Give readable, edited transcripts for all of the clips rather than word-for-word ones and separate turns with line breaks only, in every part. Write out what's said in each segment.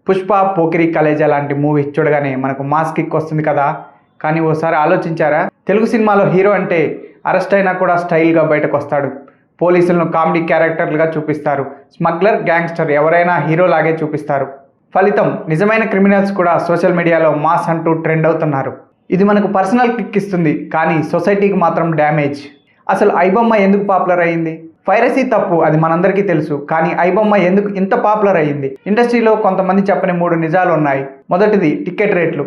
పుష్ప, పోకిరి, కలేజా లాంటి మూవీ చూడగానే మనకు మాస్ కిక్ వస్తుంది కదా. కానీ ఓసారి ఆలోచించారా, తెలుగు సినిమాలో హీరో అంటే అరెస్ట్ అయినా కూడా స్టైల్గా బయటకు వస్తాడు. పోలీసులను కామెడీ క్యారెక్టర్లుగా చూపిస్తారు. స్మగ్లర్, గ్యాంగ్స్టర్ ఎవరైనా హీరోలాగే చూపిస్తారు. ఫలితం నిజమైన క్రిమినల్స్ కూడా సోషల్ మీడియాలో మాస్ అంటూ ట్రెండ్ అవుతున్నారు. ఇది మనకు పర్సనల్ కిక్ ఇస్తుంది, కానీ సొసైటీకి మాత్రం డ్యామేజ్. అసలు ఐబొమ్మ ఎందుకు పాపులర్ అయ్యింది? పైరసీ తప్పు, అది మనందరికీ తెలుసు. కానీ ఐబొమ్మ ఎందుకు ఇంత పాపులర్ అయ్యింది? ఇండస్ట్రీలో కొంతమంది చెప్పని 3 నిజాలు ఉన్నాయి. మొదటిది టికెట్ రేట్లు.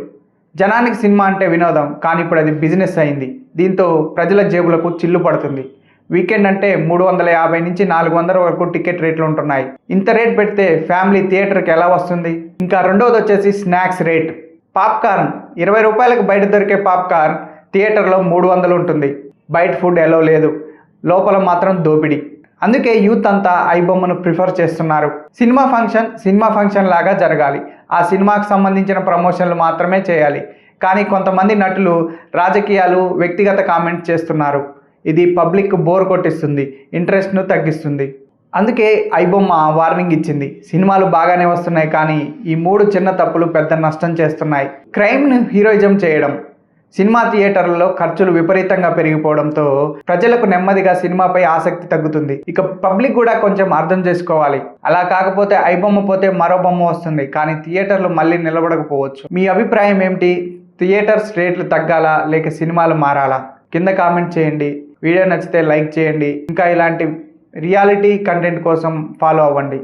జనానికి సినిమా అంటే వినోదం, కానీ ఇప్పుడు అది బిజినెస్ అయింది. దీంతో ప్రజల జేబులకు చిల్లు పడుతుంది. వీకెండ్ అంటే 350 నుంచి 400 వరకు టికెట్ రేట్లు ఉంటున్నాయి. ఇంత రేట్ పెడితే ఫ్యామిలీ థియేటర్కి ఎలా వస్తుంది? ఇంకా రెండవది వచ్చేసి స్నాక్స్ రేట్. పాప్కార్న్ 20 రూపాయలకు బయట దొరికే పాప్కార్న్ థియేటర్లో 300 ఉంటుంది. బయట ఫుడ్ ఎలో లేదు, లోపల మాత్రం దోపిడీ. అందుకే యూత్ అంతా ఐబొమ్మను ప్రిఫర్ చేస్తున్నారు. సినిమా ఫంక్షన్ లాగా జరగాలి. ఆ సినిమాకు సంబంధించిన ప్రమోషన్లు మాత్రమే చేయాలి. కానీ కొంతమంది నటులు రాజకీయాలు, వ్యక్తిగత కామెంట్స్ చేస్తున్నారు. ఇది పబ్లిక్ బోర్ కొట్టిస్తుంది, ఇంట్రెస్ట్ను తగ్గిస్తుంది. అందుకే ఐబొమ్మ వార్నింగ్ ఇచ్చింది. సినిమాలు బాగానే వస్తున్నాయి, కానీ ఈ 3 చిన్న తప్పులు పెద్ద నష్టం చేస్తున్నాయి. క్రైమ్ను హీరోయిజం చేయడం. సినిమా థియేటర్లలో ఖర్చులు విపరీతంగా పెరిగిపోవడంతో ప్రజలకు నెమ్మదిగా సినిమాపై ఆసక్తి తగ్గుతుంది. ఇక పబ్లిక్ కూడా కొంచెం అర్థం చేసుకోవాలి. అలా కాకపోతే ఐబొమ్మ పోతే మరో బొమ్మ వస్తుంది, కానీ థియేటర్లు మళ్ళీ నిలబడకపోవచ్చు. మీ అభిప్రాయం ఏమిటి? థియేటర్స్ రేట్లు తగ్గాలా, లేక సినిమాలు మారాలా? కింద కామెంట్ చేయండి. వీడియో నచ్చితే లైక్ చేయండి. ఇంకా ఇలాంటి రియాలిటీ కంటెంట్ కోసం ఫాలో అవ్వండి.